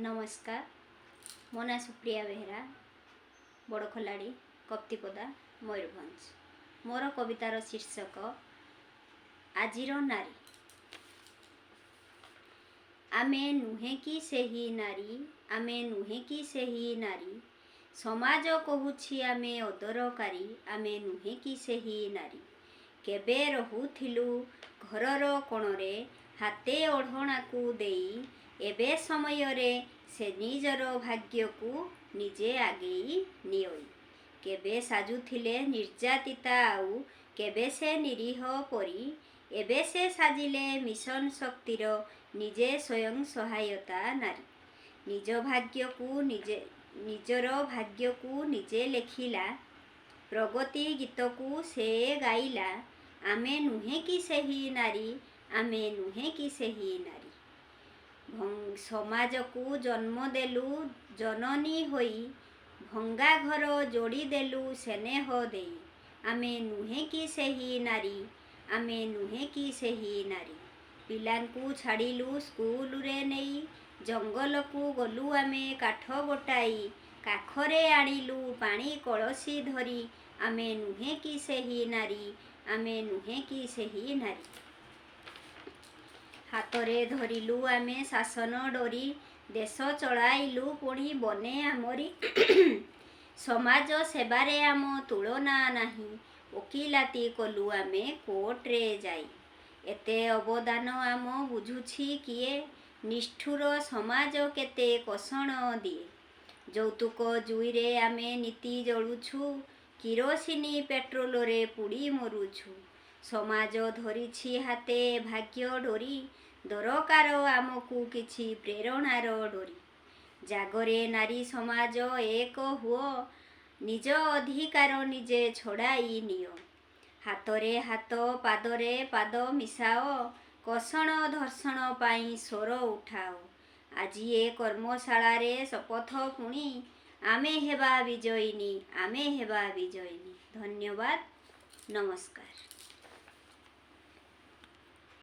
नमस्कार मो ना सुप्रिया बेहरा बड़खलाड़ी कप्तिपदा मयूरभंज। मोर कवितार शीर्षक आजिर नारी। आमे नुहे कि सेही नारी, आमे नुहे कि सेही नारी, समाज कहुछि आमे अदरकारी, आमे नुहे कि सेही नारी। केबे रहुथिलु घरर कोणरे, हाते ओढ़णाकू देई, एबे समयरे से निजर भाग्यकू निजे आगेई निओई। केबे साजुथिले निर्यातिता आउ, केबे से निरीह परी, एबे से साजिले मिशन शक्तिर निजे स्वयं सहायता नारी। निजर भाग्यकू निजे लेखिला, प्रगति गीतकू से गाइला, आमे नुहे कि सेही नारी, आमे नुहे कि सेही नारी। समाजकू जन्म देलु जननी होई, भंगा घर जोड़ी देलु स्नेह देई, आमे नुहे कि सेही नारी, आमे नुहे कि सेही नारी। पिलांकू छाड़िलु स्कूल रे नेई, जंगलकू गलु आमे काठ गोटाई, काखरे आनिलु पानी कलसी धरी, आमे नुहे कि सेही नारी, आमे नुहे कि सेही नारी। हातरे धरिलु आमे शासन डोरी, देश चलाइलु पुणी बने आमरी, समाज सेबारे आम तुलना नाही, ओकिलाती कलु आमे कोर्टरे जाई। एते अवदान आम बुझुछि किए, निष्ठुर समाज केते कोषण दिए। यौतुक जुईरे आमे नीति जळुछु, किरोसिनी पेट्रोलरे पुड़ी मरुछु। समाज धरिछि हाते भाग्य डोरी, दरकार आमकू किछि प्रेरणार डोरी। जागरे नारी समाज एक हुओ, निज अधिकार निजे छड़ाई निओ। हातरे हात पादरे पाद मिसाओ, कोषण धर्षण पाई स्वर उठाओ। आजी ए कर्मशालारे शपथ पुणी, आमे हेबा विजयिनी, आमे हेबा विजयिनी। धन्यवाद, नमस्कार।